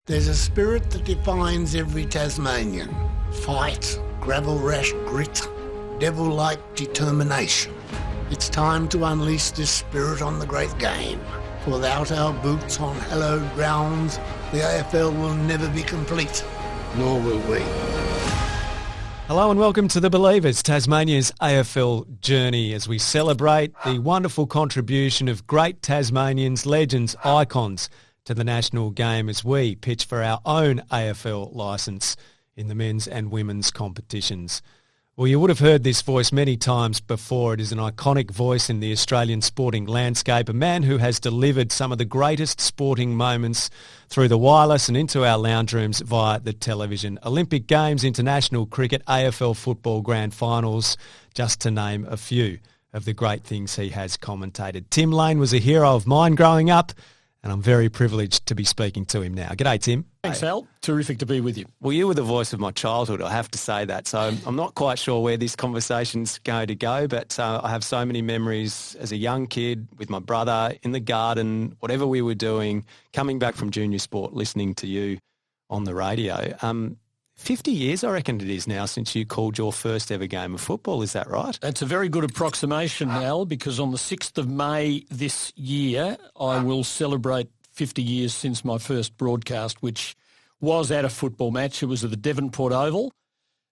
There's a spirit that defines every Tasmanian. Fight, gravel rash grit, devil-like determination. It's time to unleash this spirit on the great game. For without our boots on hallowed grounds, the AFL will never be complete, nor will we. Hello and welcome to The Believers, Tasmania's AFL journey, as we celebrate the wonderful contribution of great Tasmanians, legends, icons to the national game as we pitch for our own AFL licence in the men's and women's competitions. Well, you would have heard this voice many times before. It is an iconic voice in the Australian sporting landscape, a man who has delivered some of the greatest sporting moments through the wireless and into our lounge rooms via the television. Olympic Games, international cricket, AFL football grand finals, just to name a few of the great things he has commentated. Tim Lane was a hero of mine growing up, and I'm very privileged to be speaking to him now. G'day, Tim. Thanks, Al. Terrific to be with you. Well, you were the voice of my childhood, I have to say that. So I'm not quite sure where this conversation's going to go, but I have so many memories as a young kid with my brother in the garden, whatever we were doing, coming back from junior sport, listening to you on the radio. 50 years, I reckon it is now, since you called your first ever game of football. Is that right? That's a very good approximation, Al, because on the 6th of May this year, I will celebrate 50 years since my first broadcast, which was at a football match. It was at the Devonport Oval.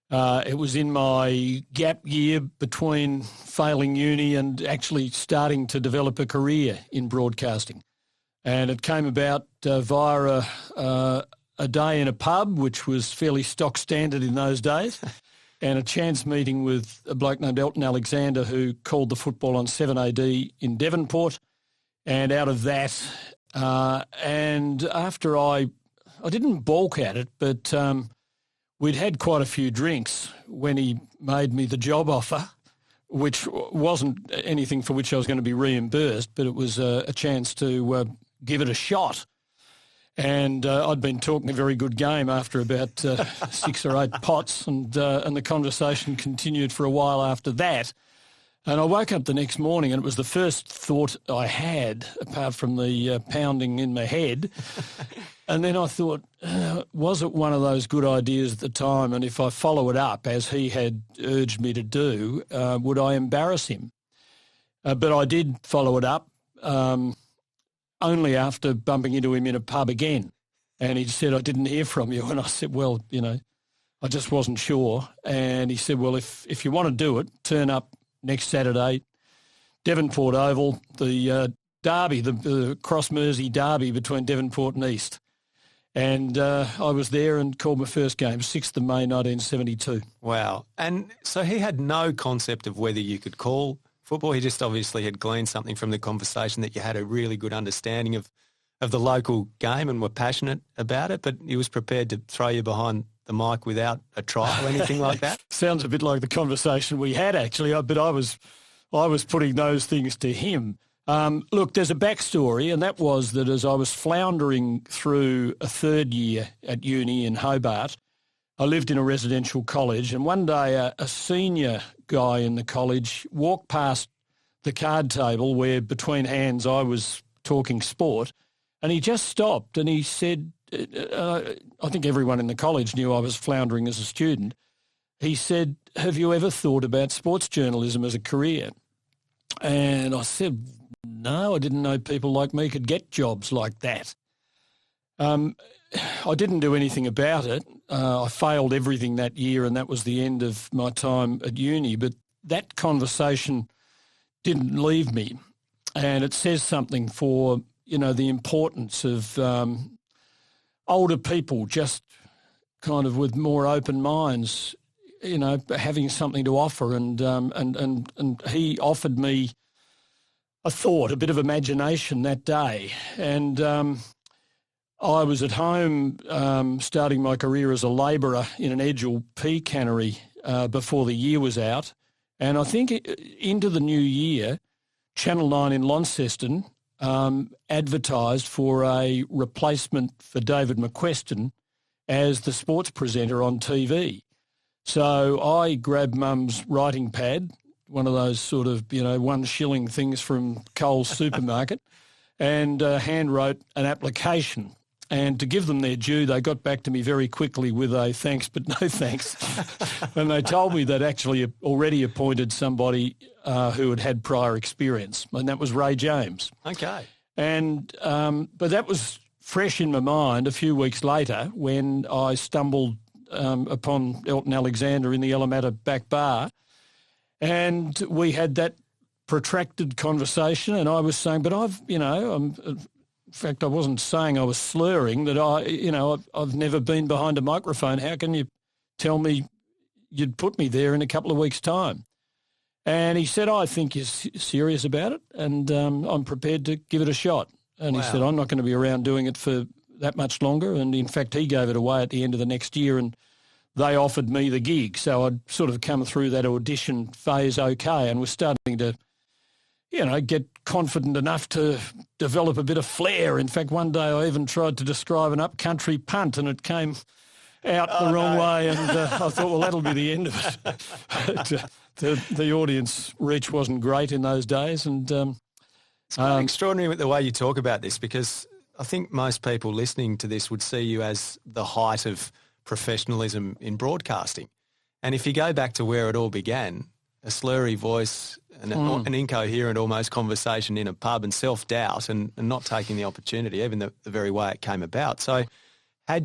It was in my gap year between failing uni and actually starting to develop a career in broadcasting. And it came about via a day in a pub, which was fairly stock standard in those days, and a chance meeting with a bloke named Elton Alexander, who called the football on 7AD in Devonport. And out of that, and after I didn't balk at it, but we'd had quite a few drinks when he made me the job offer, which wasn't anything for which I was going to be reimbursed, but it was a chance to give it a shot. And I'd been talking a very good game after about 6 or 8 pots, and the conversation continued for a while after that. And I woke up the next morning, and it was the first thought I had, apart from the pounding in my head. And then I thought, was it one of those good ideas at the time? And if I follow it up, as he had urged me to do, would I embarrass him? But I did follow it up. Only after bumping into him in a pub again. And he said, I didn't hear from you. And I said, well, I just wasn't sure. And he said, well, if you want to do it, turn up next Saturday, Devonport Oval, the derby, the Cross Mersey derby between Devonport and East. And I was there and called my first game, 6th of May, 1972. Wow. And so he had no concept of whether you could call football. He just obviously had gleaned something from the conversation that you had a really good understanding of the local game and were passionate about it, but he was prepared to throw you behind the mic without a trial or anything like that? Sounds a bit like the conversation we had, actually, but I was putting those things to him. Look, there's a backstory, and that was that as I was floundering through a third year at uni in Hobart, I lived in a residential college, and one day a senior guy in the college walked past the card table where between hands I was talking sport, and he just stopped and he said, I think everyone in the college knew I was floundering as a student. He said, have you ever thought about sports journalism as a career? And I said, no, I didn't know people like me could get jobs like that. I didn't do anything about it. I failed everything that year, and that was the end of my time at uni. But that conversation didn't leave me, and it says something for, the importance of older people just kind of with more open minds, having something to offer. And he offered me a thought, a bit of imagination that day, and I was at home starting my career as a labourer in an Edgell pea cannery before the year was out. And I think into the new year, Channel 9 in Launceston advertised for a replacement for David McQuestion as the sports presenter on TV. So I grabbed Mum's writing pad, one of those sort of, $1 shilling things from Coles supermarket, and hand wrote an application. And to give them their due, they got back to me very quickly with a thanks but no thanks. And they told me they'd actually already appointed somebody who had had prior experience, and that was Ray James. Okay. And but that was fresh in my mind a few weeks later when I stumbled upon Elton Alexander in the Elemata back bar, and we had that protracted conversation, and I was saying, but in fact, I wasn't saying I was slurring, that I've never been behind a microphone. How can you tell me you'd put me there in a couple of weeks' time? And he said, I think you're serious about it, and I'm prepared to give it a shot. And He said, I'm not going to be around doing it for that much longer. And in fact, he gave it away at the end of the next year, and they offered me the gig. So I'd sort of come through that audition phase okay, and was starting to get confident enough to develop a bit of flair. In fact, one day I even tried to describe an up-country punt, and it came out the wrong way, and I thought, well, that'll be the end of it. But, the audience reach wasn't great in those days. And it's quite extraordinary the way you talk about this, because I think most people listening to this would see you as the height of professionalism in broadcasting. And if you go back to where it all began, a slurry voice, an incoherent almost conversation in a pub, and self-doubt and not taking the opportunity, even the very way it came about. So I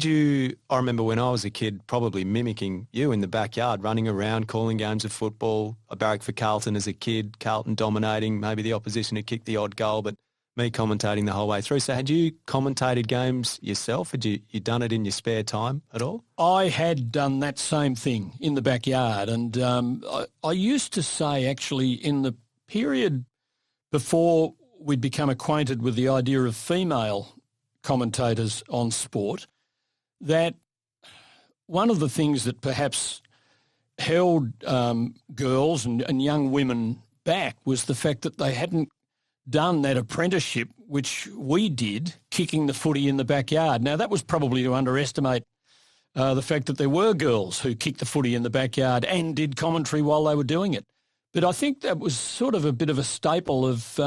remember when I was a kid probably mimicking you in the backyard, running around, calling games of football. I barracked for Carlton as a kid, Carlton dominating, maybe the opposition had kicked the odd goal, but me commentating the whole way through. So had you commentated games yourself? Had you done it in your spare time at all? I had done that same thing in the backyard. And I used to say, actually, in the period before we'd become acquainted with the idea of female commentators on sport, that one of the things that perhaps held girls and young women back was the fact that they hadn't done that apprenticeship, which we did, kicking the footy in the backyard. Now, that was probably to underestimate the fact that there were girls who kicked the footy in the backyard and did commentary while they were doing it. But I think that was sort of a bit of a staple of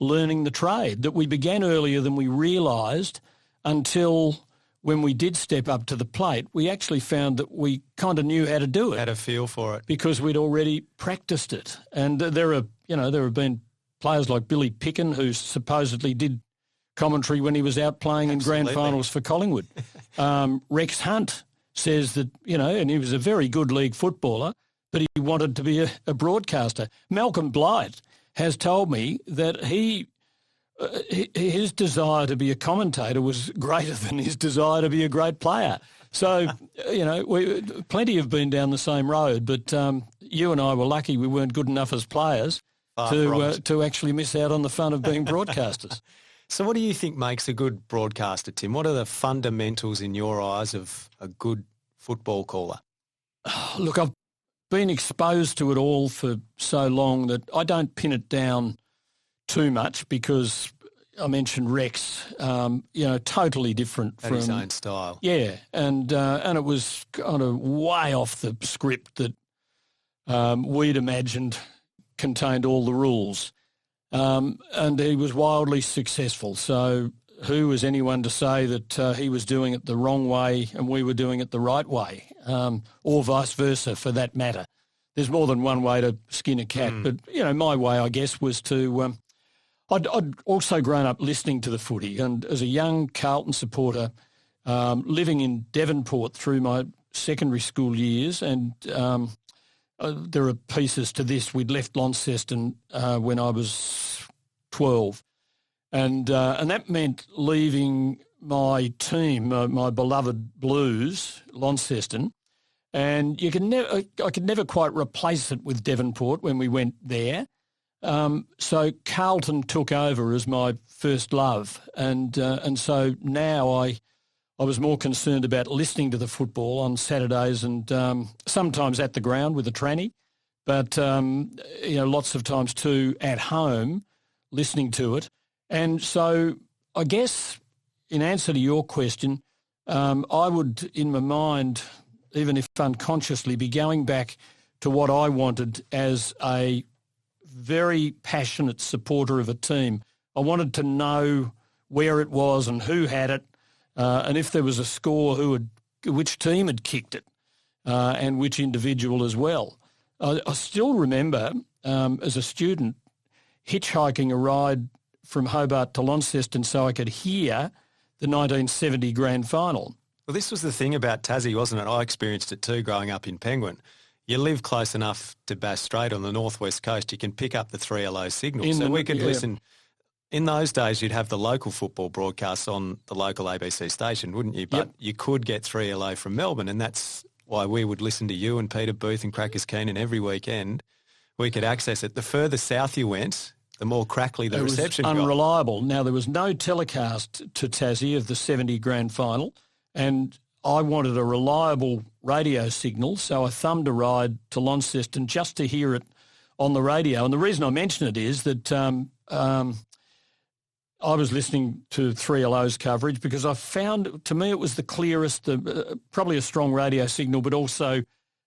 learning the trade, that we began earlier than we realised, until when we did step up to the plate, we actually found that we kind of knew how to do it. Had a feel for it. Because we'd already practiced it. And there have been players like Billy Picken, who supposedly did commentary when he was out playing in grand finals for Collingwood. Rex Hunt says that, and he was a very good league footballer, but he wanted to be a broadcaster. Malcolm Blight has told me that his desire to be a commentator was greater than his desire to be a great player. So, plenty have been down the same road, but you and I were lucky we weren't good enough as players to actually miss out on the fun of being broadcasters. So what do you think makes a good broadcaster, Tim? What are the fundamentals in your eyes of a good football caller? Look, I've been exposed to it all for so long that I don't pin it down too much, because I mentioned Rex, totally different from his own style. Yeah, and it was kind of way off the script that we'd imagined contained all the rules. And he was wildly successful. So who was anyone to say that he was doing it the wrong way and we were doing it the right way, or vice versa for that matter? There's more than one way to skin a cat. But, my way, I guess, was to I'd also grown up listening to the footy, and as a young Carlton supporter, living in Devonport through my secondary school years, and there are pieces to this. We'd left Launceston when I was 12, and that meant leaving my team, my beloved Blues, Launceston, and I could never quite replace it with Devonport when we went there. So Carlton took over as my first love, and so now I was more concerned about listening to the football on Saturdays, and sometimes at the ground with a tranny, but lots of times too at home listening to it. And so I guess in answer to your question, I would, in my mind, even if unconsciously, be going back to what I wanted as a very passionate supporter of a team. I wanted to know where it was and who had it, and if there was a score, which team had kicked it, and which individual as well. I still remember as a student hitchhiking a ride from Hobart to Launceston so I could hear the 1970 grand final. Well, this was the thing about Tassie, wasn't it? I experienced it too growing up in Penguin. You live close enough to Bass Strait on the northwest coast, you can pick up the 3LO signal. So we could listen. In those days, you'd have the local football broadcasts on the local ABC station, wouldn't you? But you could get 3LO from Melbourne, and that's why we would listen to you and Peter Booth and Crackers Keenan every weekend. We could access it. The further south you went, the more crackly the reception got. It was unreliable. Now, there was no telecast to Tassie of the 70 grand final, and I wanted a reliable radio signal, so I thumbed a ride to Launceston just to hear it on the radio. And the reason I mention it is that I was listening to 3LO's coverage because I found, to me, it was the clearest, probably a strong radio signal, but also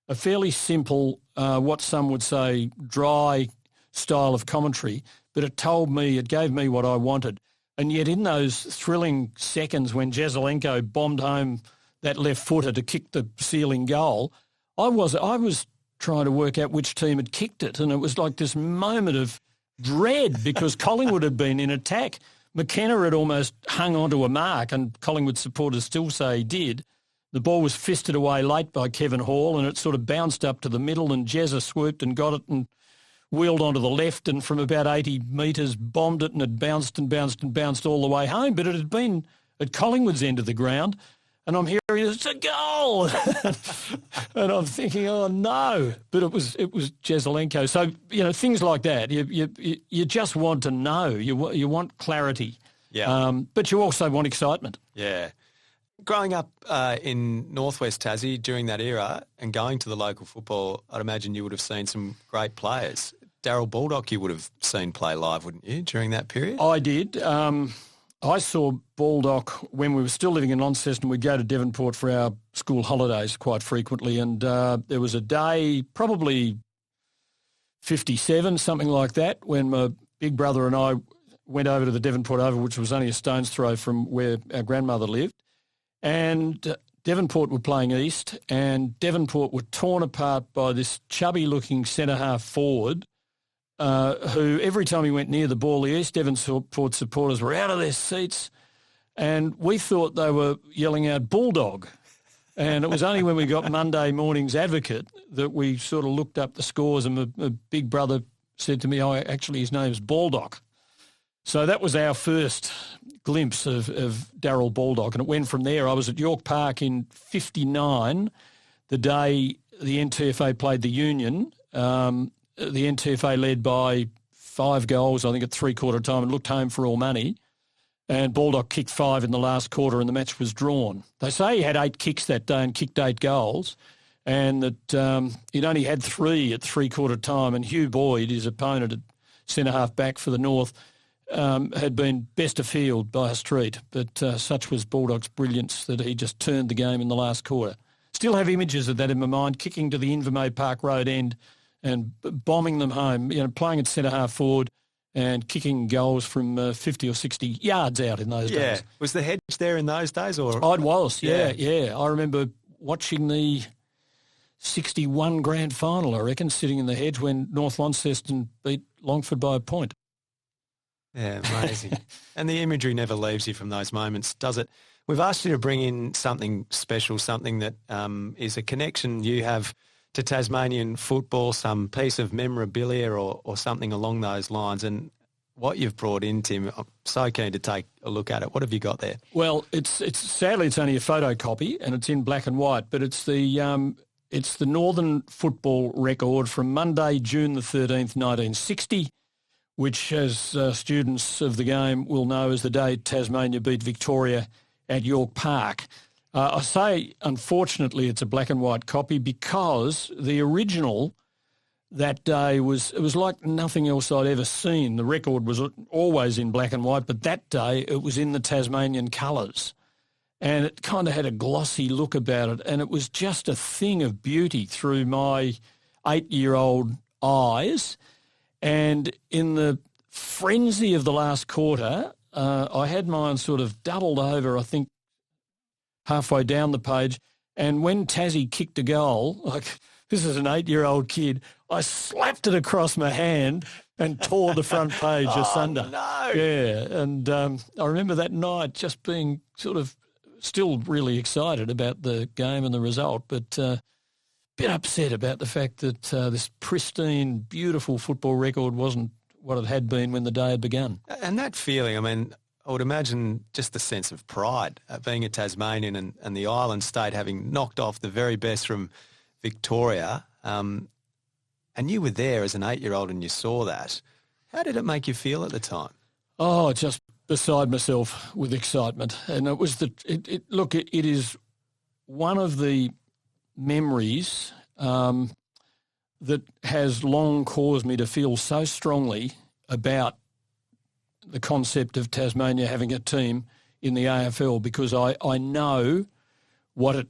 a fairly simple, what some would say, dry style of commentary. But it gave me what I wanted. And yet in those thrilling seconds when Jesaulenko bombed home that left footer to kick the sealing goal, I was trying to work out which team had kicked it, and it was like this moment of dread because Collingwood had been in attack. McKenna had almost hung onto a mark, and Collingwood supporters still say he did. The ball was fisted away late by Kevin Hall, and it sort of bounced up to the middle, and Jezza swooped and got it and wheeled onto the left, and from about 80 metres bombed it, and it bounced and bounced and bounced all the way home. But it had been at Collingwood's end of the ground, and I'm hearing it's a goal, and I'm thinking, oh no! But it was Jesaulenko. So things like that. You just want to know. You want clarity. Yeah. But you also want excitement. Yeah. Growing up in northwest Tassie during that era and going to the local football, I'd imagine you would have seen some great players. Darryl Baldock you would have seen play live, wouldn't you, during that period? I did. I saw Baldock when we were still living in Launceston. We'd go to Devonport for our school holidays quite frequently, and there was a day, probably 57, something like that, when my big brother and I went over to the Devonport Oval, which was only a stone's throw from where our grandmother lived. And Devonport were playing East, and Devonport were torn apart by this chubby-looking centre-half forward who every time he went near the ball, the East Devonport supporters were out of their seats, and we thought they were yelling out Bulldog. And it was only when we got Monday morning's Advocate that we sort of looked up the scores, and my big brother said to me, oh, actually his name's Baldock. So that was our first glimpse of Darryl Baldock, and it went from there. I was at York Park in 59, the day the NTFA played the Union. The NTFA led by 5 goals, I think, at three-quarter time, and looked home for all money. And Baldock kicked 5 in the last quarter, and the match was drawn. They say he had 8 kicks that day and kicked 8 goals, and that he'd only had 3 at three-quarter time. And Hugh Boyd, his opponent at centre-half back for the North, had been best of field by a street. But such was Baldock's brilliance that he just turned the game in the last quarter. Still have images of that in my mind, kicking to the Invermaid Park Road end and bombing them home, playing at centre-half forward and kicking goals from 50 or 60 yards out in those days. Was the hedge there in those days? Or it was, yeah. I remember watching the 61 grand final, I reckon, sitting in the hedge when North Launceston beat Longford by a point. Yeah, amazing. And the imagery never leaves you from those moments, does it? We've asked you to bring in something special, something that is a connection you have to Tasmanian football, some piece of memorabilia or something along those lines. And what you've brought in, Tim, I'm so keen to take a look at it. What have you got there? Well, it's sadly it's only a photocopy and it's in black and white, but it's the Northern football record from Monday, June the 13th, 1960, which, as students of the game will know, is the day Tasmania beat Victoria at York Park. I say, unfortunately, it's a black and white copy because the original that day it was like nothing else I'd ever seen. The record was always in black and white, but that day it was in the Tasmanian colours. And it kind of had a glossy look about it, and it was just a thing of beauty through my 8-year-old eyes. And in the frenzy of the last quarter, I had mine sort of doubled over, I think, halfway down the page. And when Tassie kicked a goal, like this is an 8-year-old kid, I slapped it across my hand and tore the front page asunder. No. Yeah, and I remember that night just being sort of still really excited about the game and the result, but a bit upset about the fact that this pristine, beautiful football record wasn't what it had been when the day had begun. And that feeling, I mean, I would imagine just the sense of pride being a Tasmanian and the island state having knocked off the very best from Victoria. And you were there as an 8-year-old and you saw that. How did it make you feel at the time? Oh, just beside myself with excitement. And it was it is one of the memories that has long caused me to feel so strongly about the concept of Tasmania having a team in the AFL, because I know what it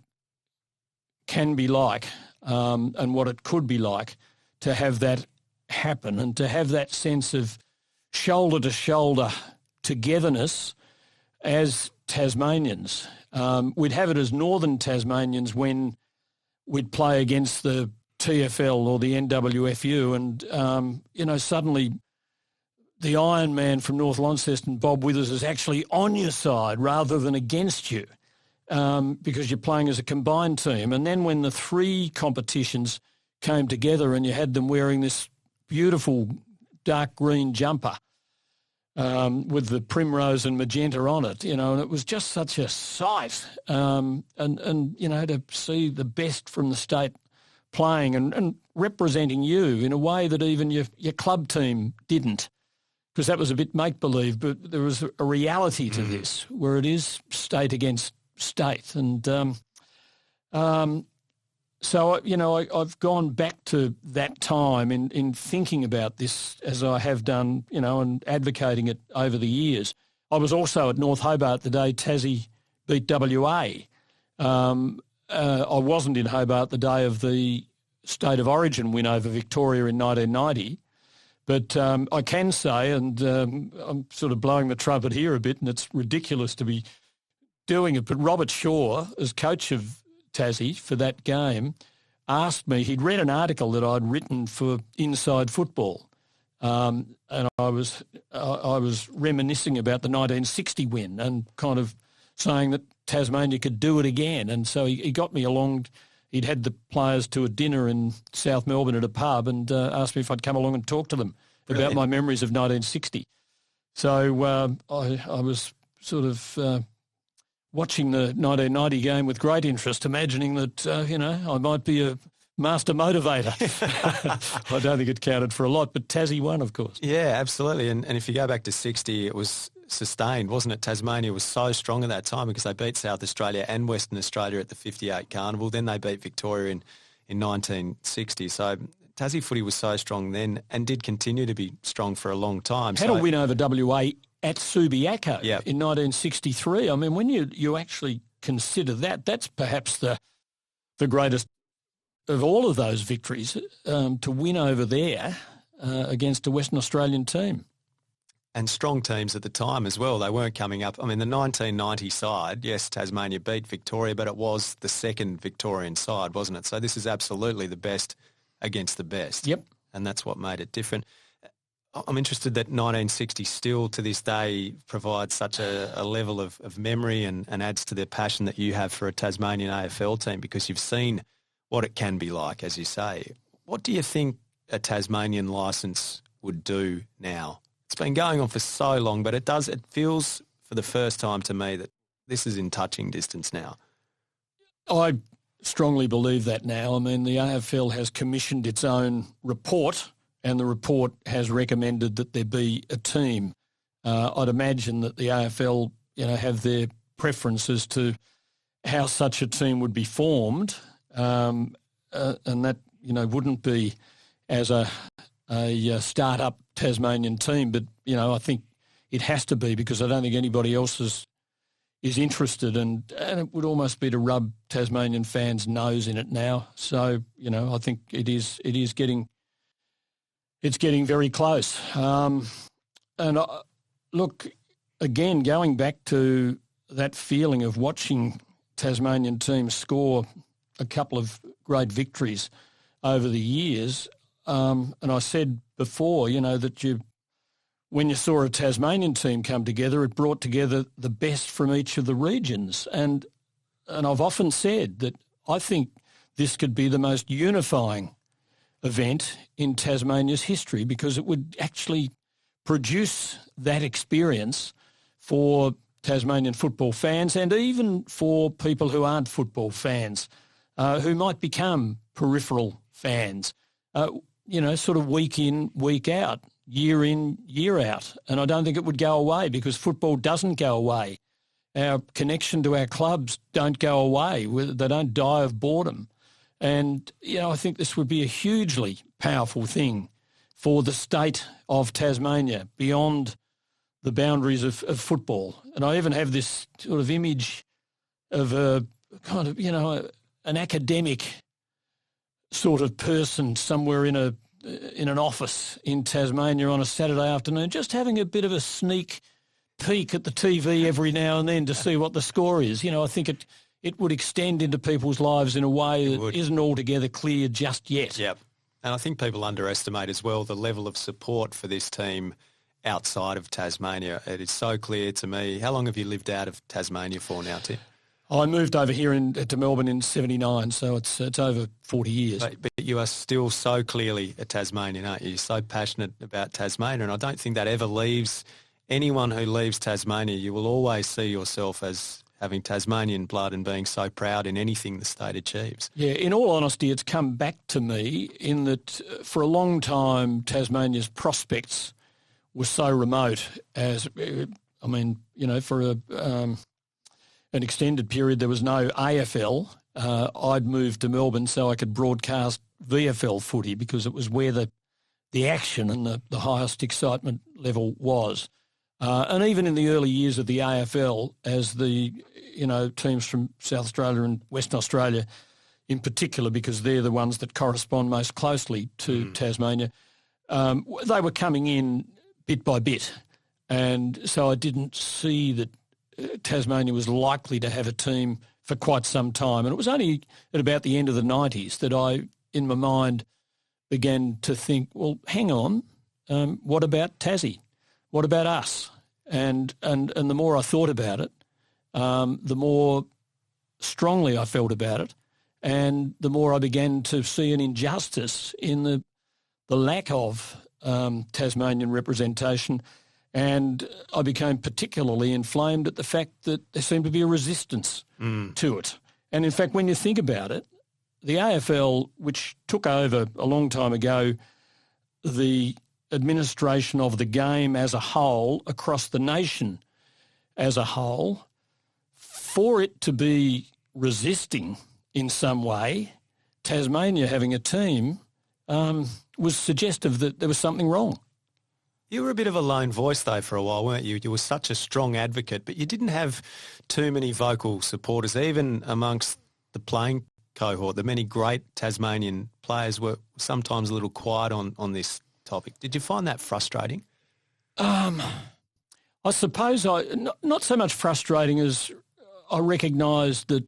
can be like and what it could be like to have that happen and to have that sense of shoulder-to-shoulder togetherness as Tasmanians. We'd have it as Northern Tasmanians when we'd play against the TFL or the NWFU and, suddenly the Iron Man from North Launceston, Bob Withers, is actually on your side rather than against you because you're playing as a combined team. And then when the three competitions came together and you had them wearing this beautiful dark green jumper with the primrose and magenta on it, and it was just such a sight. And to see the best from the state playing and representing you in a way that even your club team didn't, because that was a bit make-believe, but there was a reality to this where it is state against state. And so, I've gone back to that time in thinking about this as I have done, and advocating it over the years. I was also at North Hobart the day Tassie beat WA. I wasn't in Hobart the day of the State of Origin win over Victoria in 1990. But I can say, and I'm sort of blowing the trumpet here a bit, and it's ridiculous to be doing it, but Robert Shaw, as coach of Tassie for that game, asked me, he'd read an article that I'd written for Inside Football, and I was reminiscing about the 1960 win and kind of saying that Tasmania could do it again. And so he got me along. He'd had the players to a dinner in South Melbourne at a pub and asked me if I'd come along and talk to them about my memories of 1960. So I was sort of watching the 1990 game with great interest, imagining that, I might be a master motivator. I don't think it counted for a lot, but Tassie won, of course. Yeah, absolutely. And if you go back to 60, it was sustained, wasn't it? Tasmania was so strong at that time because they beat South Australia and Western Australia at the 58 Carnival. Then they beat Victoria in 1960. So Tassie footy was so strong then and did continue to be strong for a long time. Had a win over WA at Subiaco Yep. in 1963. I mean, when you actually consider that, that's perhaps the greatest of all of those victories, to win over there against a Western Australian team. And strong teams at the time as well. They weren't coming up. I mean, the 1990 side, yes, Tasmania beat Victoria, but it was the second Victorian side, wasn't it? So this is absolutely the best against the best. Yep. And that's what made it different. I'm interested that 1960 still to this day provides such a level of memory and adds to the passion that you have for a Tasmanian AFL team, because you've seen what it can be like, as you say. What do you think a Tasmanian licence would do now? It's been going on for so long, but it feels for the first time to me that this is in touching distance now. I strongly believe that now. I mean, the AFL has commissioned its own report, and the report has recommended that there be a team. I'd imagine that the AFL, have their preferences to how such a team would be formed, and that, wouldn't be as a start-up Tasmanian team, but, I think it has to be, because I don't think anybody else is interested, and it would almost be to rub Tasmanian fans' nose in it now. So, I think it's getting very close. Look, again, going back to that feeling of watching Tasmanian teams score a couple of great victories over the years. And I said before, that when you saw a Tasmanian team come together, it brought together the best from each of the regions. And I've often said that I think this could be the most unifying event in Tasmania's history, because it would actually produce that experience for Tasmanian football fans, and even for people who aren't football fans, who might become peripheral fans, sort of week in, week out, year in, year out. And I don't think it would go away, because football doesn't go away. Our connection to our clubs don't go away. They don't die of boredom. And, I think this would be a hugely powerful thing for the state of Tasmania beyond the boundaries of football. And I even have this sort of image of a kind of, an academic sort of person somewhere in an office in Tasmania on a Saturday afternoon, just having a bit of a sneak peek at the TV every now and then to see what the score is. I think it would extend into people's lives in a way that isn't altogether clear just yet. Yep. And I think people underestimate as well the level of support for this team outside of Tasmania. It is so clear to me. How long have you lived out of Tasmania for now, Tim? I moved over here to Melbourne in 79, so it's over 40 years. But you are still so clearly a Tasmanian, aren't you? You're so passionate about Tasmania, and I don't think that ever leaves anyone who leaves Tasmania. You will always see yourself as having Tasmanian blood and being so proud in anything the state achieves. Yeah, in all honesty, it's come back to me in that for a long time Tasmania's prospects were so remote for an extended period there was no AFL. I'd moved to Melbourne so I could broadcast VFL footy because it was where the action and the highest excitement level was. And even in the early years of the AFL, as the teams from South Australia and Western Australia in particular, because they're the ones that correspond most closely to Tasmania, they were coming in bit by bit. And so I didn't see that Tasmania was likely to have a team for quite some time. And it was only at about the end of the 90s that I, in my mind, began to think, well, hang on, what about Tassie? What about us? And the more I thought about it, the more strongly I felt about it, and the more I began to see an injustice in the lack of Tasmanian representation, and I became particularly inflamed at the fact that there seemed to be a resistance to it. And in fact, when you think about it, the AFL, which took over a long time ago the administration of the game as a whole across the nation as a whole, for it to be resisting in some way Tasmania having a team was suggestive that there was something wrong. You were a bit of a lone voice, though, for a while, weren't you? You were such a strong advocate, but you didn't have too many vocal supporters, even amongst the playing cohort. The many great Tasmanian players were sometimes a little quiet on this topic. Did you find that frustrating? I suppose not so much frustrating as I recognised that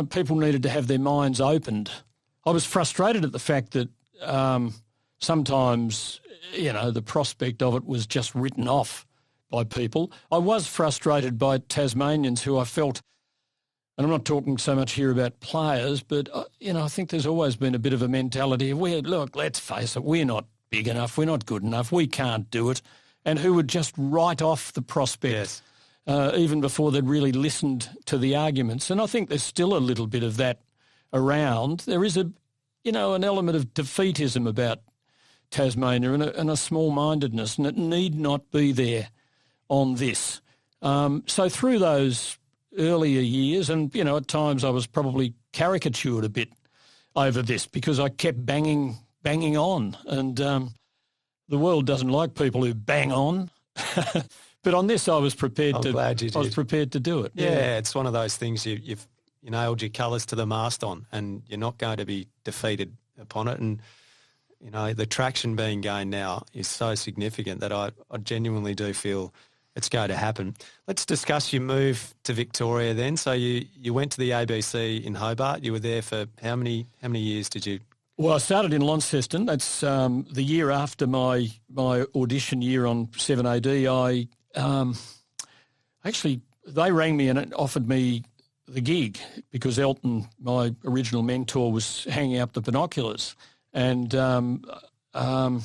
people needed to have their minds opened. I was frustrated at the fact that sometimes, the prospect of it was just written off by people. I was frustrated by Tasmanians who I felt, and I'm not talking so much here about players, but, I think there's always been a bit of a mentality of, look, let's face it, we're not big enough, we're not good enough, we can't do it, and who would just write off the prospect even before they'd really listened to the arguments. And I think there's still a little bit of that around. There is an element of defeatism about Tasmania and a small-mindedness, and it need not be there on this. So through those earlier years, and, at times I was probably caricatured a bit over this because I kept banging on, and the world doesn't like people who bang on. But on this, I was prepared I'm glad you did. I was prepared to do it. Yeah, it's one of those things you've nailed your colours to the mast on, and you're not going to be defeated upon it. And, the traction being gained now is so significant that I genuinely do feel it's going to happen. Let's discuss your move to Victoria then. So you went to the ABC in Hobart. You were there for how many years did you? Well, I started in Launceston. That's the year after my audition year on 7AD. Actually, they rang me and offered me the gig because Elton, my original mentor, was hanging up the binoculars. And that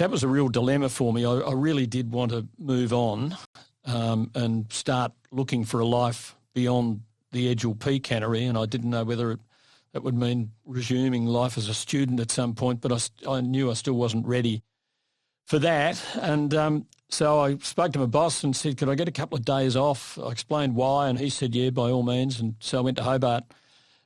was a real dilemma for me. I really did want to move on and start looking for a life beyond the Edgell P cannery, and I didn't know whether that would mean resuming life as a student at some point, but I knew I still wasn't ready for that. And so I spoke to my boss and said, could I get a couple of days off? I explained why, and he said, yeah, by all means. And so I went to Hobart.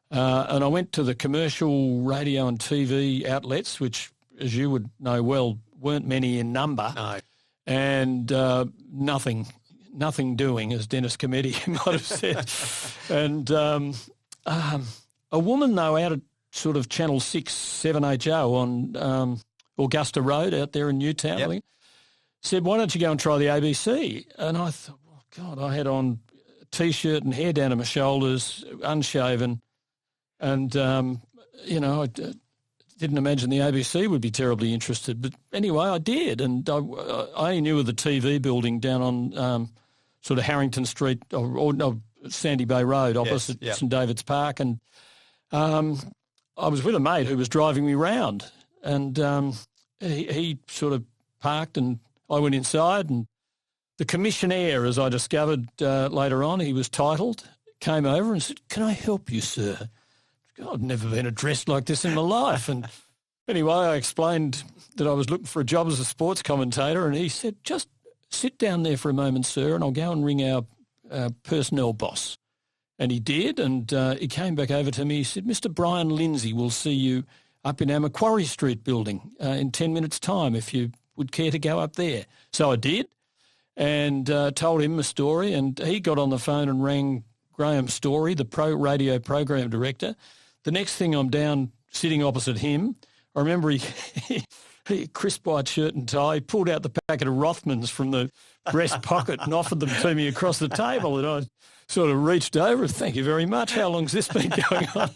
And I went to the commercial radio and TV outlets, which, as you would know well, weren't many in number. No. And nothing doing, as Dennis Cometti might have said. And a woman, though, out at sort of Channel 6, 7HO on Augusta Road out there in Newtown, yep, I think, said, why don't you go and try the ABC? And I thought, oh, God, I had on a T-shirt and hair down to my shoulders, unshaven. And, I didn't imagine the ABC would be terribly interested. But anyway, I did. And I only knew of the TV building down on sort of Harrington Street or Sandy Bay Road opposite St David's Park. And I was with a mate who was driving me round. And he sort of parked and I went inside. And the commissionaire, as I discovered later on, he was titled, came over and said, can I help you, sir? God, I've never been addressed like this in my life. And anyway, I explained that I was looking for a job as a sports commentator, and he said, just sit down there for a moment, sir, and I'll go and ring our personnel boss. And he did, and he came back over to me. He said, Mr. Brian Lindsay will see you up in our Macquarie Street building in 10 minutes' time if you would care to go up there. So I did, and told him the story, and he got on the phone and rang Graham Story, the radio program director. The next thing I'm down sitting opposite him, I remember he crisp white shirt and tie, pulled out the packet of Rothmans from the breast pocket and offered them to me across the table, and I sort of reached over, thank you very much, how long's this been going on?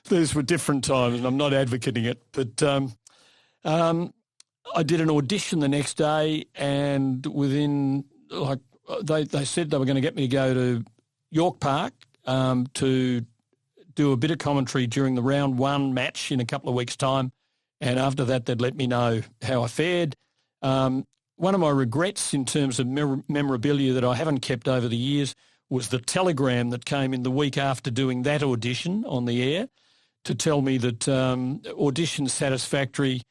These were different times, and I'm not advocating it, but I did an audition the next day, and within, they said they were going to get me to go to York Park to do a bit of commentary during the round one match in a couple of weeks' time, and after that they'd let me know how I fared. One of my regrets in terms of memorabilia that I haven't kept over the years was the telegram that came in the week after doing that audition on the air to tell me that audition satisfactory,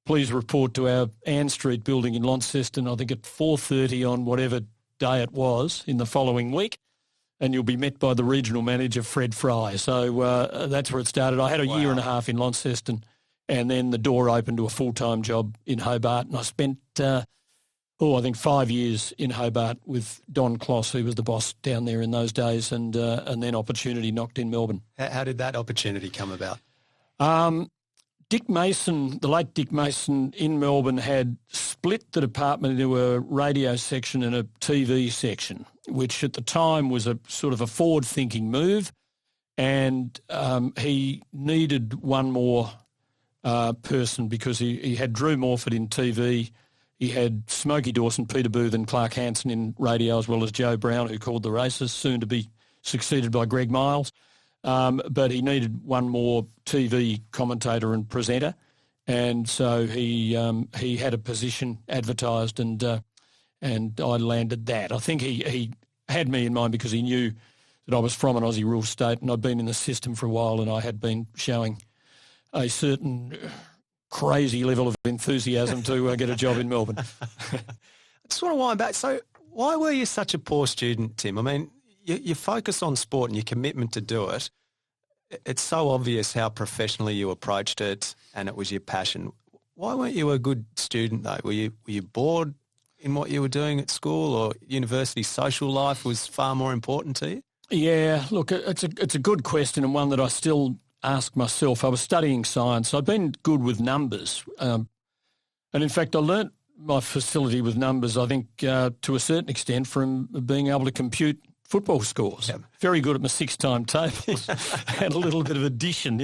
please report to our Ann Street building in Launceston, I think at 4:30 on whatever day it was in the following week, and you'll be met by the regional manager, Fred Fry. So that's where it started. I had a year and a half in Launceston, and then the door opened to a full-time job in Hobart, and I spent, I think 5 years in Hobart with Don Kloss, who was the boss down there in those days, and then opportunity knocked in Melbourne. How did that opportunity come about? Dick Mason, the late Dick Mason in Melbourne, had split the department into a radio section and a TV section, which at the time was a sort of a forward-thinking move, and he needed one more person because he had Drew Morford in TV, he had Smokey Dawson, Peter Booth and Clark Hansen in radio, as well as Joe Brown, who called the races, soon to be succeeded by Greg Miles. But he needed one more TV commentator and presenter, and so he had a position advertised, and I landed that. I think he had me in mind because he knew that I was from an Aussie rural state, and I'd been in the system for a while, and I had been showing a certain crazy level of enthusiasm to get a job in Melbourne. I just want to wind back. So why were you such a poor student, Tim? I mean, you focus on sport and your commitment to do it. It's so obvious how professionally you approached it, and it was your passion. Why weren't you a good student, though? Were you bored in what you were doing at school, or university social life was far more important to you? Yeah, look, it's a good question, and one that I still ask myself. I was studying science. I'd been good with numbers. And in fact, I learnt my facility with numbers, I think, to a certain extent from being able to compute football scores. Yep. Very good at my 6-time tables and a little bit of addition,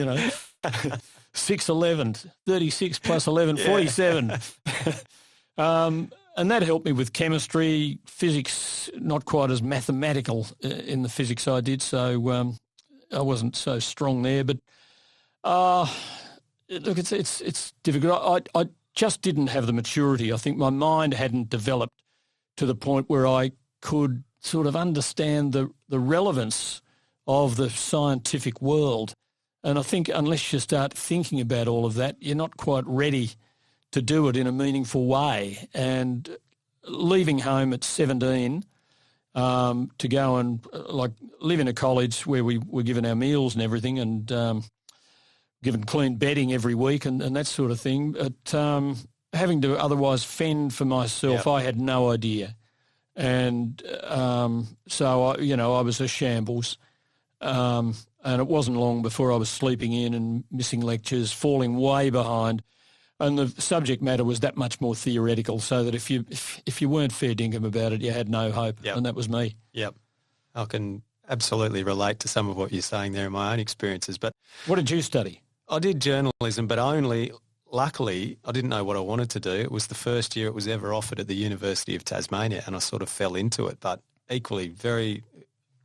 6, 11, 36 plus 11, 47. And that helped me with chemistry, physics, not quite as mathematical in the physics I did, so I wasn't so strong there. But look, it's difficult. I just didn't have the maturity. I think my mind hadn't developed to the point where I could sort of understand the relevance of the scientific world. And I think unless you start thinking about all of that, you're not quite ready to do it in a meaningful way. And leaving home at 17 to go and live in a college where we were given our meals and everything and given clean bedding every week and that sort of thing. But having to otherwise fend for myself, I had no idea. And so, I was a shambles. And it wasn't long before I was sleeping in and missing lectures, falling way behind. And the subject matter was that much more theoretical, so that if you weren't fair dinkum about it, you had no hope. Yep. And that was me. Yep. I can absolutely relate to some of what you're saying there in my own experiences. But what did you study? I did journalism, but luckily, I didn't know what I wanted to do. It was the first year it was ever offered at the University of Tasmania, and I sort of fell into it, but equally very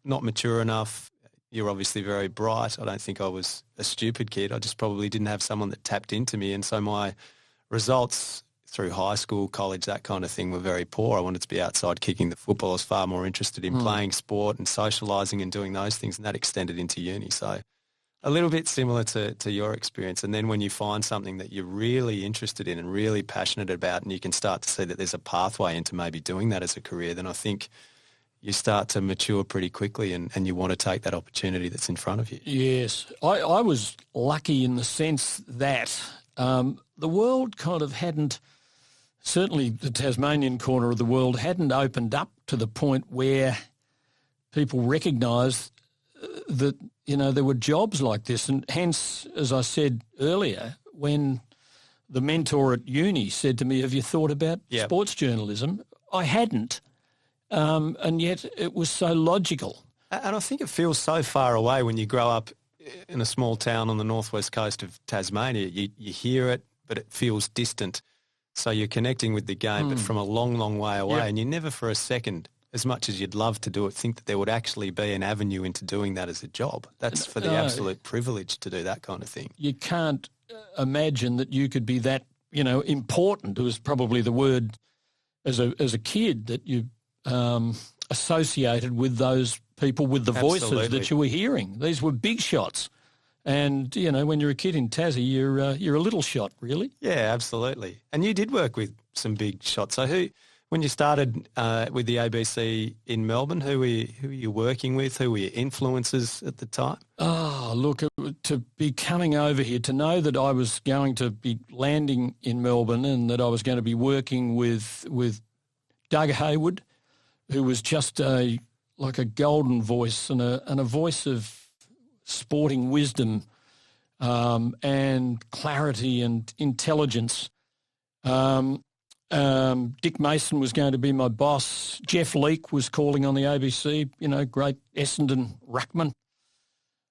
not mature enough. You're obviously very bright. I don't think I was a stupid kid. I just probably didn't have someone that tapped into me. And so my results through high school, college, that kind of thing were very poor. I wanted to be outside kicking the football. I was far more interested in playing sport and socialising and doing those things, and that extended into uni. So a little bit similar to your experience. And then when you find something that you're really interested in and really passionate about, and you can start to see that there's a pathway into maybe doing that as a career, then I think you start to mature pretty quickly and you want to take that opportunity that's in front of you. Yes. I was lucky in the sense that the world kind of hadn't, certainly the Tasmanian corner of the world hadn't opened up to the point where people recognised that, there were jobs like this. And hence, as I said earlier, when the mentor at uni said to me, have you thought about sports journalism? I hadn't. And yet it was so logical. And I think it feels so far away when you grow up in a small town on the northwest coast of Tasmania. You hear it, but it feels distant. So you're connecting with the game, but from a long, long way away. Yep. And you never for a second, as much as you'd love to do it, think that there would actually be an avenue into doing that as a job. That's for the absolute privilege to do that kind of thing. You can't imagine that you could be that, important. It was probably the word as a kid that you associated with those people with the voices that you were hearing. These were big shots. And, when you're a kid in Tassie, you're a little shot, really. Yeah, absolutely. And you did work with some big shots. So when you started with the ABC in Melbourne, who were you working with? Who were your influences at the time? Oh, look, to be coming over here, to know that I was going to be landing in Melbourne and that I was going to be working with Doug Hayward, who was just like a golden voice and a voice of sporting wisdom and clarity and intelligence. Dick Mason was going to be my boss. Jeff Leake was calling on the ABC, great Essendon ruckman.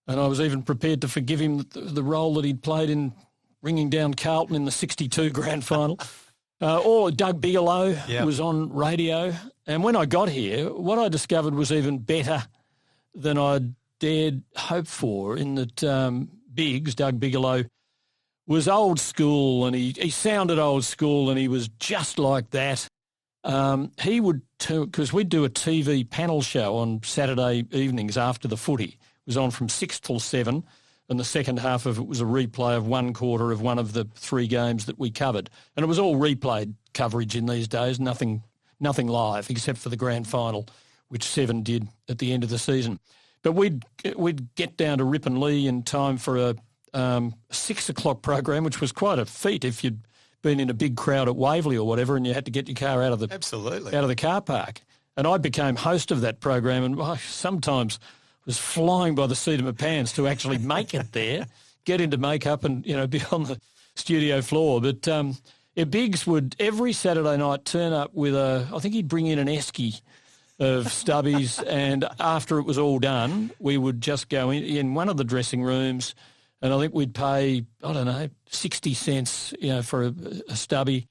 And I was even prepared to forgive him the role that he'd played in bringing down Carlton in the 62 grand final. Or Doug Bigelow was on radio. And when I got here, what I discovered was even better than I'd dared hope for, in that Doug Bigelow, was old school, and he sounded old school, and he was just like that. He would, because we'd do a TV panel show on Saturday evenings after the footy. It was on from 6 till 7. And the second half of it was a replay of one quarter of one of the 3 games that we covered. And it was all replayed coverage in these days, nothing live except for the grand final, which 7 did at the end of the season. But we'd get down to Rip and Lee in time for a 6 o'clock program, which was quite a feat if you'd been in a big crowd at Waverley or whatever and you had to get your car out of the car park. And I became host of that program, and I sometimes was flying by the seat of my pants to actually make it there, get into makeup and, be on the studio floor. But Biggs would every Saturday night turn up with I think he'd bring in an esky of stubbies, and after it was all done, we would just go in one of the dressing rooms, and I think we'd pay, 60 cents, for a stubby,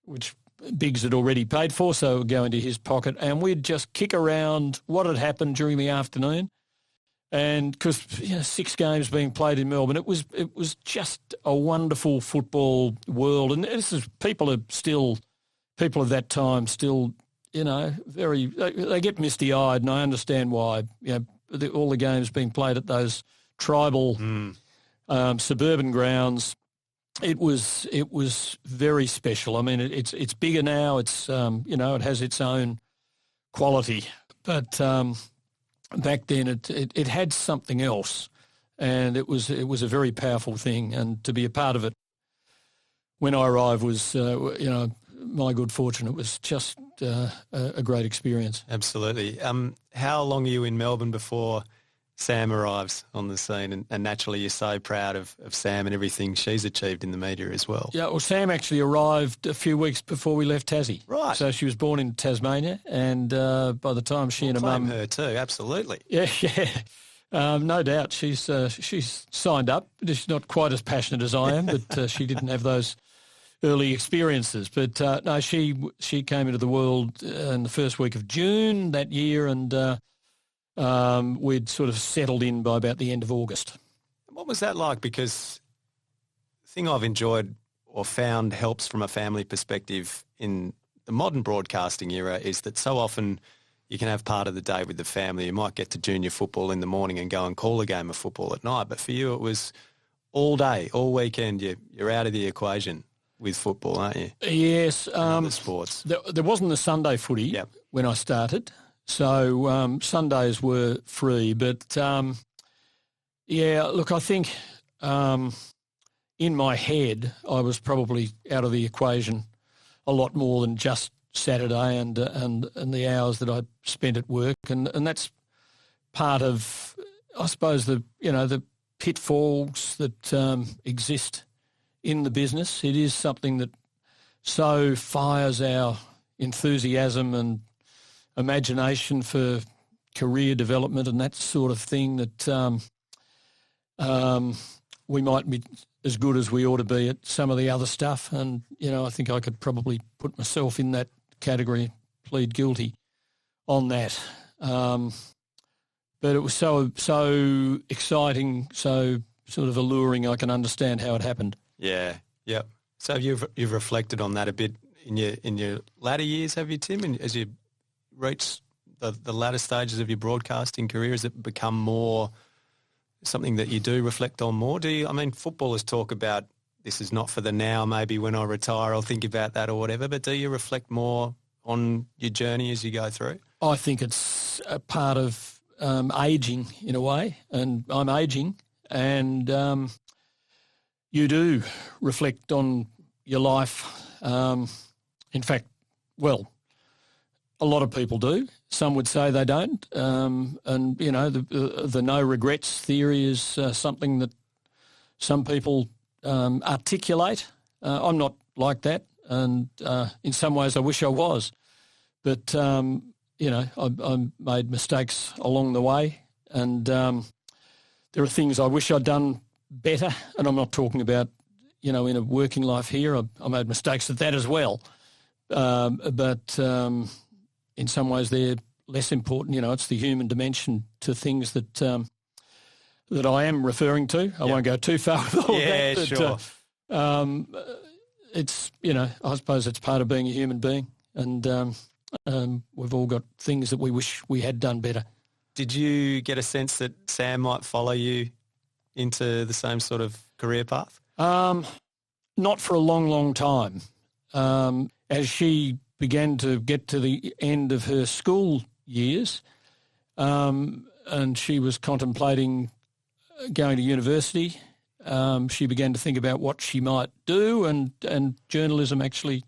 which Biggs had already paid for, so it would go into his pocket, and we'd just kick around what had happened during the afternoon. And because 6 games being played in Melbourne, it was just a wonderful football world. And this is people of that time still, they get misty-eyed, and I understand why. All the games being played at those tribal suburban grounds, it was very special. I mean, it's bigger now. It's it has its own quality, but back then it had something else, and it was a very powerful thing. And to be a part of it when I arrived was my good fortune. It was just a great experience. Absolutely. How long are you in Melbourne before Sam arrives on the scene? And naturally you're so proud of Sam and everything she's achieved in the media as well. Yeah, well, Sam actually arrived a few weeks before we left Tassie. Right. So she was born in Tasmania, and by the time she and her mum... her too, absolutely. Yeah. No doubt. She's signed up. She's not quite as passionate as I am, but she didn't have those early experiences. But no, she came into the world in the first week of June that year, and we'd sort of settled in by about the end of August. What was that like? Because the thing I've enjoyed or found helps from a family perspective in the modern broadcasting era is that so often you can have part of the day with the family. You might get to junior football in the morning and go and call a game of football at night. But for you, it was all day, all weekend. You're out of the equation with football, aren't you? Yes. The sports. There wasn't the Sunday footy when I started. So Sundays were free. But, look, I think in my head I was probably out of the equation a lot more than just Saturday and the hours that I spent at work. And that's part of, I suppose, the pitfalls that exist in the business. It is something that so fires our enthusiasm and imagination for career development and that sort of thing that we might be as good as we ought to be at some of the other stuff. And, I think I could probably put myself in that category, plead guilty on that. But it was so exciting, so sort of alluring, I can understand how it happened. Yeah, yep. So you've reflected on that a bit in your latter years, have you, Tim? And as you reach the latter stages of your broadcasting career, has it become more something that you do reflect on more? Do you? I mean, footballers talk about this is not for the now, maybe when I retire I'll think about that or whatever, but do you reflect more on your journey as you go through? I think it's a part of ageing in a way, and I'm ageing, and you do reflect on your life. In fact, well, a lot of people do. Some would say they don't. And, the no regrets theory is something that some people articulate. I'm not like that. And in some ways I wish I was. But, I made mistakes along the way. And there are things I wish I'd done better. And I'm not talking about, in a working life here. I made mistakes at that as well. But in some ways they're less important. It's the human dimension to things that I am referring to. I won't go too far with all that. But, sure. It's, I suppose it's part of being a human being, and we've all got things that we wish we had done better. Did you get a sense that Sam might follow you into the same sort of career path? Not for a long, long time. As she began to get to the end of her school years, and she was contemplating going to university, she began to think about what she might do, and journalism actually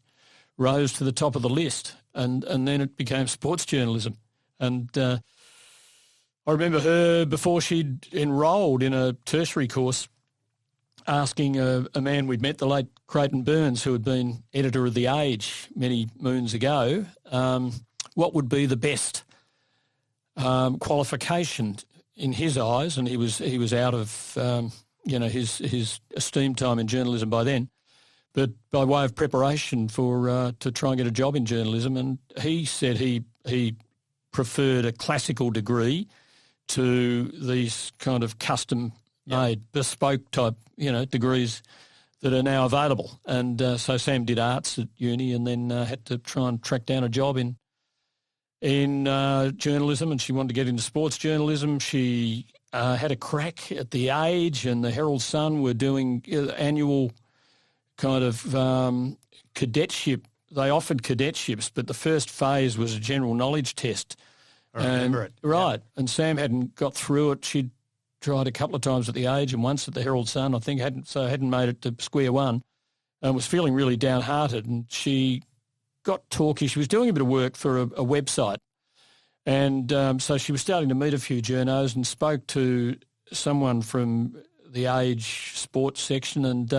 rose to the top of the list, and then it became sports journalism. And I remember her, before she'd enrolled in a tertiary course, asking a man we'd met, the late Creighton Burns, who had been editor of The Age many moons ago, what would be the best qualification in his eyes, and he was out of his esteemed time in journalism by then, but by way of preparation for to try and get a job in journalism, and he said he preferred a classical degree to these kind of custom-made, bespoke type degrees that are now available. And so Sam did arts at uni, and then had to try and track down a job in journalism, and she wanted to get into sports journalism. She had a crack at The Age, and the Herald Sun were doing annual kind of cadetship. They offered cadetships, but the first phase was a general knowledge test. I remember it. Right, and Sam hadn't got through it. She'd tried a couple of times at The Age and once at the Herald Sun, I think, hadn't made it to square one, and was feeling really downhearted, and she got talky. She was doing a bit of work for a website, and so she was starting to meet a few journos and spoke to someone from The Age sports section, and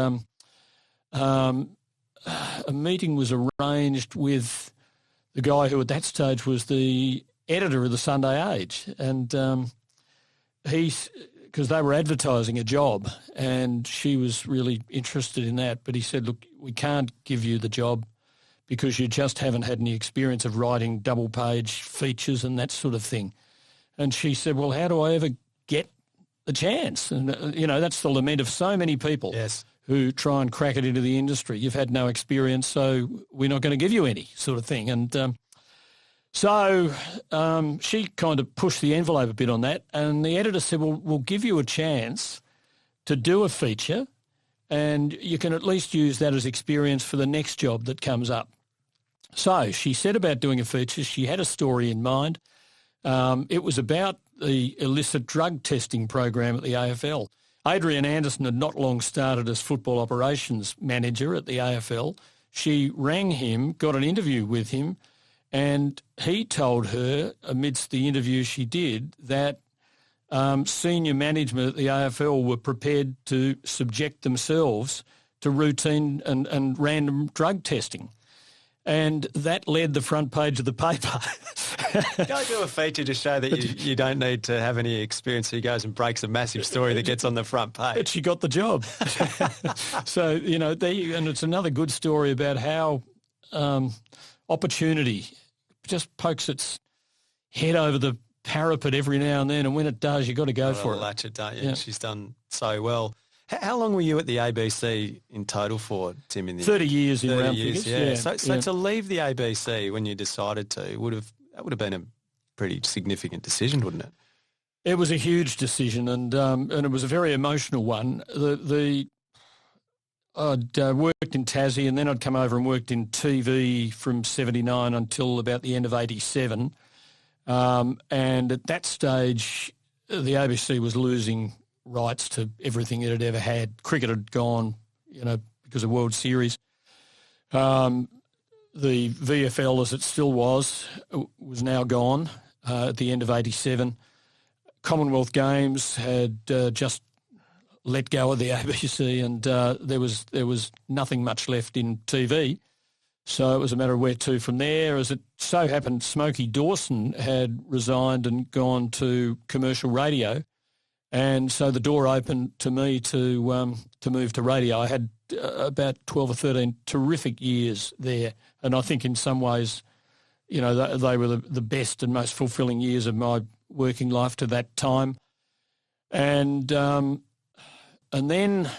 a meeting was arranged with the guy who at that stage was the editor of the Sunday Age, and because they were advertising a job, and she was really interested in that, but he said, look, we can't give you the job because you just haven't had any experience of writing double-page features and that sort of thing. And she said, well, how do I ever get the chance? And, that's the lament of so many people who try and crack it into the industry. You've had no experience, so we're not going to give you any sort of thing. And so she kind of pushed the envelope a bit on that, and the editor said, well, we'll give you a chance to do a feature, and you can at least use that as experience for the next job that comes up. So she set about doing a feature. She had a story in mind. It was about the illicit drug testing program at the AFL. Adrian Anderson had not long started as football operations manager at the AFL. She rang him, got an interview with him, and he told her, amidst the interview she did, that senior management at the AFL were prepared to subject themselves to routine and random drug testing. And that led the front page of the paper. Go do a feature to show that you don't need to have any experience. So he goes and breaks a massive story that gets on the front page. But she got the job. So, and it's another good story about how opportunity just pokes its head over the parapet every now and then, and when it does, you've got to go for it. Latch it, don't you? Yeah. She's done so well. How long were you at the ABC in total for, Tim? 30 years in round years, figures. Yeah. So to leave the ABC when you decided to would have been a pretty significant decision, wouldn't it? It was a huge decision, and it was a very emotional one. I'd worked in Tassie, and then I'd come over and worked in TV from 79 until about the end of 87. And at that stage, the ABC was losing rights to everything it had ever had. Cricket had gone, because of World Series. The VFL, as it still was now gone at the end of 87. Commonwealth Games had just let go of the ABC, and there was nothing much left in TV. So it was a matter of where to from there. As it so happened, Smokey Dawson had resigned and gone to commercial radio, and so the door opened to me to move to radio. I had about 12 or 13 terrific years there, and I think in some ways, they were the best and most fulfilling years of my working life to that time. And then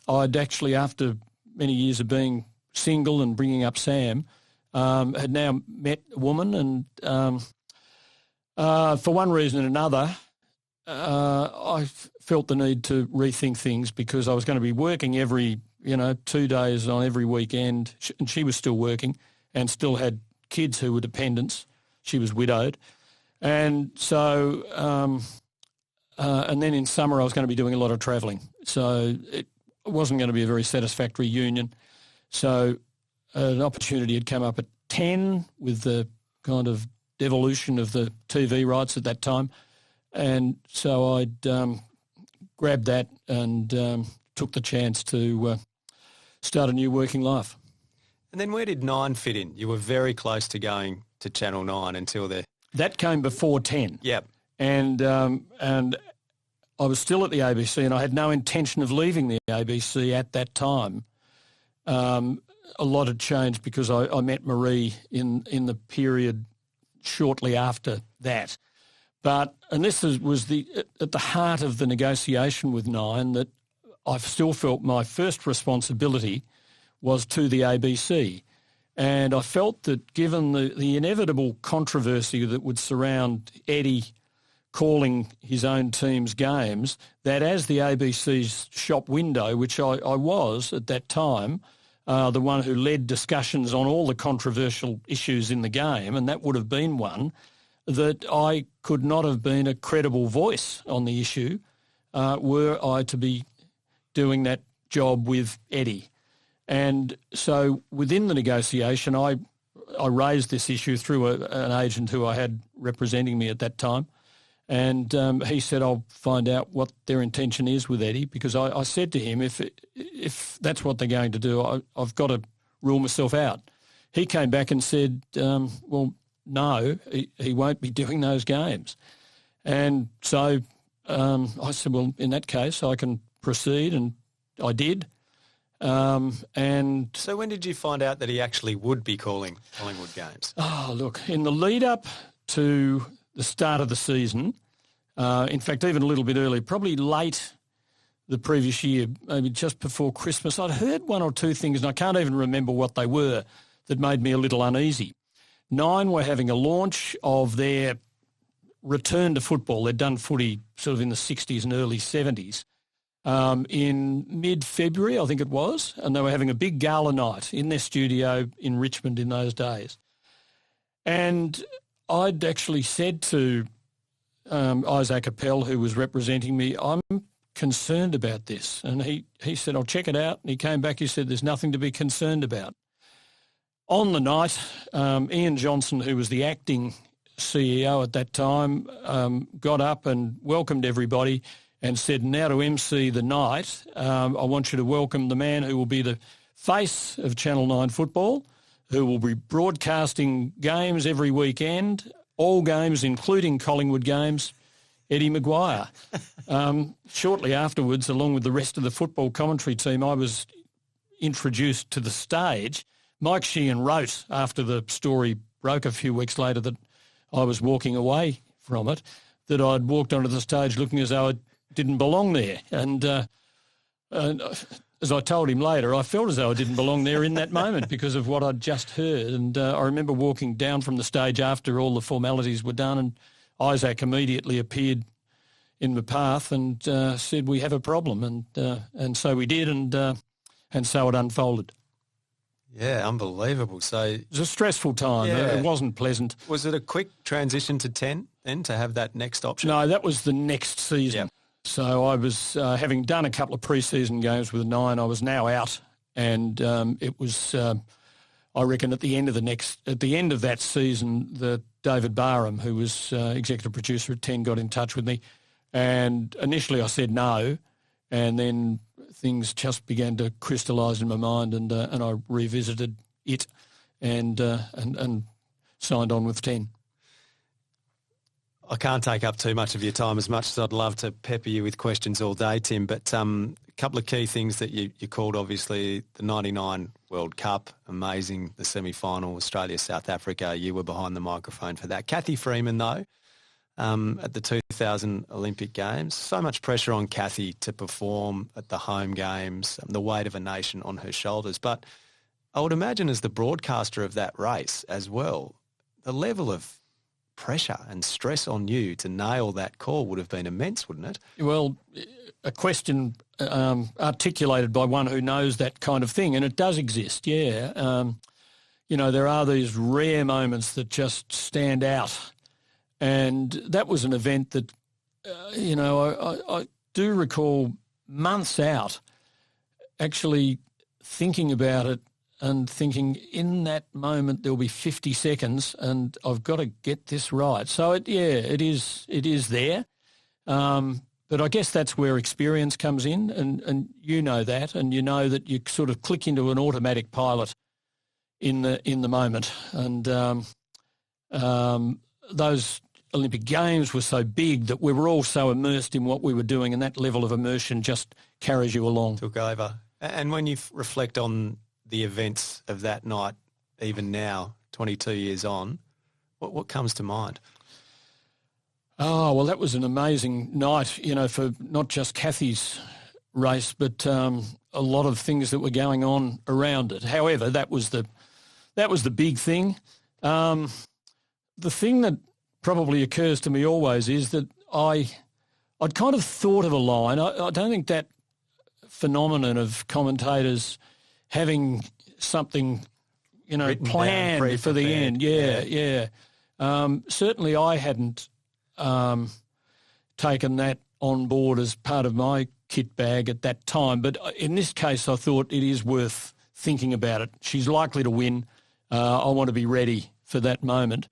I'd actually, after many years of being single and bringing up Sam, had now met a woman, and for one reason and another, I felt the need to rethink things because I was going to be working every, 2 days on every weekend, and she was still working and still had kids who were dependents. She was widowed. And so, and then in summer I was going to be doing a lot of travelling. So it wasn't going to be a very satisfactory union. So an opportunity had come up at 10 with the kind of devolution of the TV rights at that time. And so I'd grabbed that and took the chance to start a new working life. And then where did 9 fit in? You were very close to going to Channel 9 until the... That came before 10. Yep. And I was still at the ABC, and I had no intention of leaving the ABC at that time. A lot had changed because I met Marie in the period shortly after that. And this was at the heart of the negotiation with Nine, that I still felt my first responsibility was to the ABC. And I felt that given the inevitable controversy that would surround Eddie calling his own team's games, that as the ABC's shop window, which I was at that time, the one who led discussions on all the controversial issues in the game, and that would have been one, that I could not have been a credible voice on the issue were I to be doing that job with Eddie. And so within the negotiation, I raised this issue through an agent who I had representing me at that time. And he said, I'll find out what their intention is with Eddie, because I said to him, if that's what they're going to do, I've got to rule myself out. He came back and said, well, no, he won't be doing those games. And so I said, well, in that case, I can proceed, and I did. And so when did you find out that he actually would be calling Collingwood games? Oh, look, in the lead up to the start of the season, in fact, even a little bit earlier, probably late the previous year, maybe just before Christmas, I'd heard one or two things, and I can't even remember what they were, that made me a little uneasy. Nine were having a launch of their return to football. They'd done footy sort of in the 60s and early 70s. In mid-February, I think it was, and they were having a big gala night in their studio in Richmond in those days. And I'd actually said to Isaac Appel, who was representing me, I'm concerned about this. And he said, I'll check it out. And he came back, he said, there's nothing to be concerned about. On the night, Ian Johnson, who was the acting CEO at that time, got up and welcomed everybody and said, now to MC the night, I want you to welcome the man who will be the face of Channel 9 football, who will be broadcasting games every weekend, all games, including Collingwood games, Eddie Maguire. Shortly afterwards, along with the rest of the football commentary team, I was introduced to the stage. Mike Sheehan wrote after the story broke a few weeks later that I was walking away from it, that I'd walked onto the stage looking as though I didn't belong there. And as I told him later, I felt as though I didn't belong there in that moment because of what I'd just heard. And I remember walking down from the stage after all the formalities were done, and Isaac immediately appeared in the path and said, we have a problem. And so we did, and so it unfolded. Yeah, unbelievable. So it was a stressful time. Yeah. It wasn't pleasant. Was it a quick transition to 10 then, to have that next option? No, that was the next season. Yep. So I was, having done a couple of pre-season games with Nine, I was now out, and it was, I reckon, at the end of that season, that David Barham, who was executive producer at 10, got in touch with me, and initially I said no, and then things just began to crystallise in my mind, and I revisited it, and signed on with 10. I can't take up too much of your time, as much as I'd love to pepper you with questions all day, Tim, but a couple of key things that you called, obviously, the 99 World Cup, amazing, the semi-final, Australia-South Africa, you were behind the microphone for that. Kathy Freeman, though, at the 2000 Olympic Games, so much pressure on Kathy to perform at the home games, the weight of a nation on her shoulders, but I would imagine as the broadcaster of that race as well, the level of pressure and stress on you to nail that call would have been immense, wouldn't it? Well, a question articulated by one who knows that kind of thing, and it does exist, yeah. There are these rare moments that just stand out, and that was an event that, I do recall months out actually thinking about it and thinking, in that moment there'll be 50 seconds and I've got to get this right. So it is there. But I guess that's where experience comes in, and you know that, and you know that you sort of click into an automatic pilot in the moment. And those Olympic Games were so big that we were all so immersed in what we were doing, and that level of immersion just carries you along. Took over. And when you reflect on the events of that night, even now, 22 years on, what comes to mind? Oh, well, that was an amazing night, you know, for not just Kathy's race, but a lot of things that were going on around it. However, that was the big thing. The thing that probably occurs to me always is that I'd kind of thought of a line. I don't think that phenomenon of commentators having something, you know, written planned down, for the end. Yeah. Certainly I hadn't taken that on board as part of my kit bag at that time. But in this case, I thought it is worth thinking about it. She's likely to win. I want to be ready for that moment.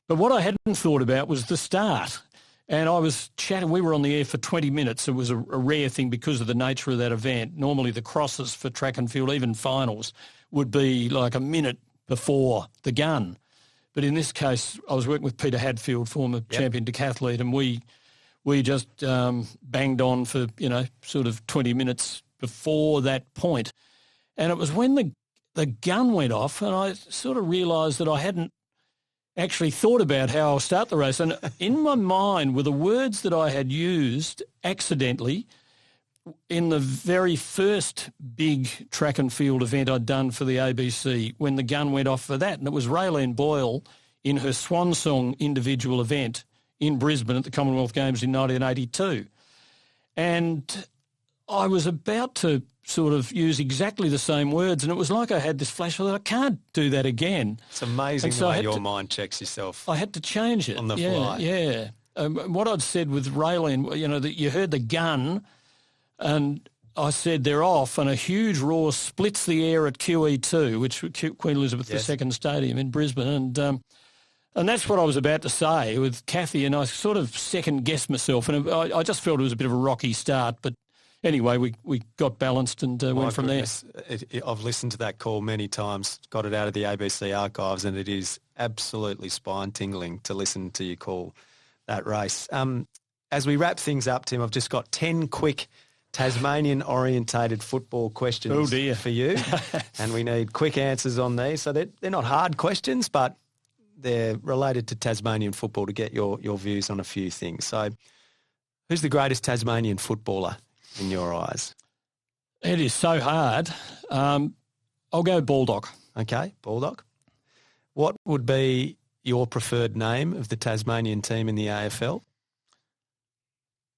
But what I hadn't thought about was the start. And I was chatting, we were on the air for 20 minutes. It was a rare thing because of the nature of that event. Normally the crosses for track and field, even finals, would be like a minute before the gun. But in this case, I was working with Peter Hadfield, former champion decathlete, and we just banged on for, you know, sort of 20 minutes before that point. And it was when the gun went off and I sort of realised that I hadn't actually thought about how I'll start the race. And in my mind were the words that I had used accidentally in the very first big track and field event I'd done for the ABC when the gun went off for that. And it was Raylene Boyle in her swan song individual event in Brisbane at the Commonwealth Games in 1982. And I was about to sort of use exactly the same words, and it was like I had this flash that I can't do that again. It's amazing the way your mind checks yourself. I had to change it. On the fly. Yeah. What I'd said with Raylene, you know, that you heard the gun, and I said they're off, and a huge roar splits the air at QE2, which was Queen Elizabeth II Stadium in Brisbane, and that's what I was about to say with Kathy, and I sort of second-guessed myself, and I just felt it was a bit of a rocky start, but anyway, we got balanced and went from there. I've listened to that call many times, got it out of the ABC archives, and it is absolutely spine-tingling to listen to you call that race. As we wrap things up, Tim, I've just got 10 quick Tasmanian-orientated football questions for you, and we need quick answers on these. So they're not hard questions, but they're related to Tasmanian football to get your views on a few things. So who's the greatest Tasmanian footballer in your eyes? It is so hard. I'll go Baldock. Okay, Baldock. What would be your preferred name of the Tasmanian team in the AFL?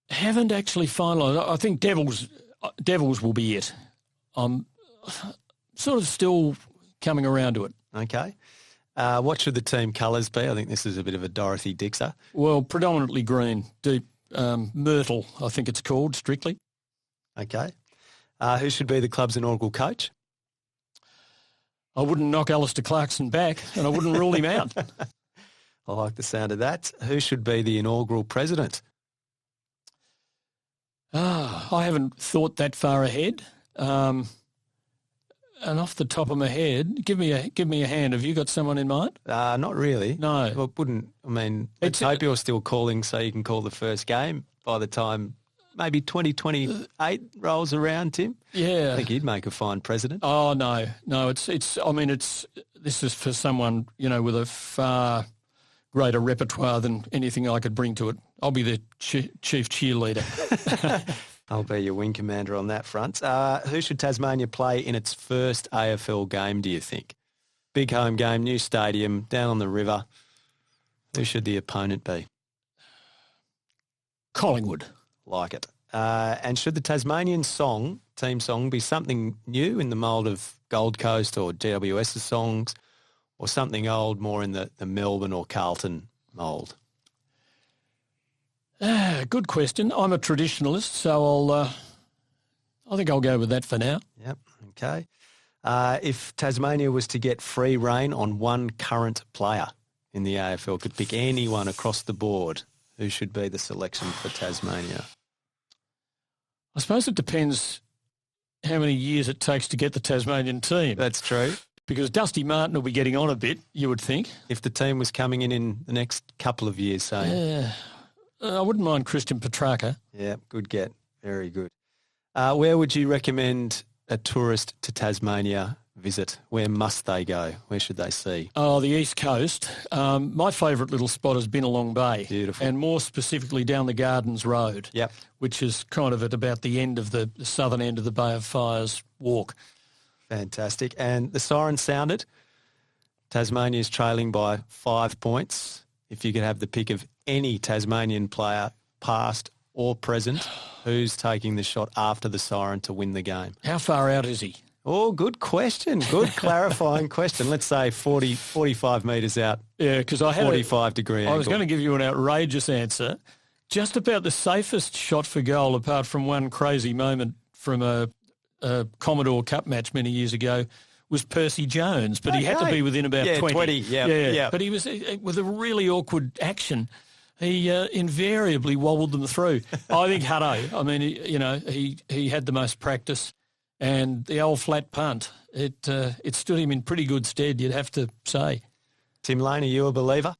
Haven't actually finalised. I think Devils will be it. I'm sort of still coming around to it. Okay. What should the team colours be? I think this is a bit of a Dorothy Dixer. Well, predominantly green, deep myrtle, I think it's called, strictly. Okay. Who should be the club's inaugural coach? I wouldn't knock Alistair Clarkson back, and I wouldn't rule him out. I like the sound of that. Who should be the inaugural president? I haven't thought that far ahead. And off the top of my head, give me a hand. Have you got someone in mind? Not really. No. Well, let's hope you're still calling so you can call the first game by the time maybe 2028 rolls around, Tim. Yeah. I think you'd make a fine president. Oh, no. This is for someone, you know, with a far greater repertoire than anything I could bring to it. I'll be the chief cheerleader. I'll be your wing commander on that front. Who should Tasmania play in its first AFL game, do you think? Big home game, new stadium, down on the river. Who should the opponent be? Collingwood. Like it. And should the Tasmanian team song, be something new in the mould of Gold Coast or GWS's songs, or something old more in the Melbourne or Carlton mould? Good question. I'm a traditionalist, so I think I'll go with that for now. Yep, okay. If Tasmania was to get free rein on one current player in the AFL, could pick anyone across the board, who should be the selection for Tasmania? I suppose it depends how many years it takes to get the Tasmanian team. That's true. Because Dusty Martin will be getting on a bit, you would think. If the team was coming in the next couple of years, say. Yeah. I wouldn't mind Christian Petrarca. Yeah, good get. Very good. Where would you recommend a tourist to Tasmania visit? Where must they go? Where should they see? Oh, the East Coast. My favourite little spot has been Along Bay. Beautiful. And more specifically down the Gardens Road, Yep. which is kind of at about the end of the southern end of the Bay of Fires walk. Fantastic. And the siren sounded. Tasmania is trailing by 5 points. If you could have the pick of any Tasmanian player, past or present, who's taking the shot after the siren to win the game? How far out is he? Oh, good question. Good clarifying question. Let's say 45 metres out. Yeah, because I had 45-degree angle. I was going to give you an outrageous answer. Just about the safest shot for goal, apart from one crazy moment from a Commodore Cup match many years ago, was Percy Jones, but he had to be within about 20. Yeah. But he was with a really awkward action. He invariably wobbled them through. I think Hutto. I mean, he had the most practice, and the old flat punt. It stood him in pretty good stead, you'd have to say. Tim Lane, are you a believer?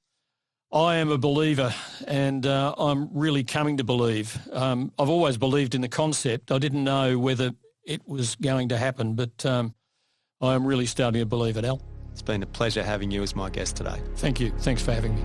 I am a believer, and I'm really coming to believe. I've always believed in the concept. I didn't know whether it was going to happen, but I am really starting to believe it, Al. It's been a pleasure having you as my guest today. Thank you. Thanks for having me.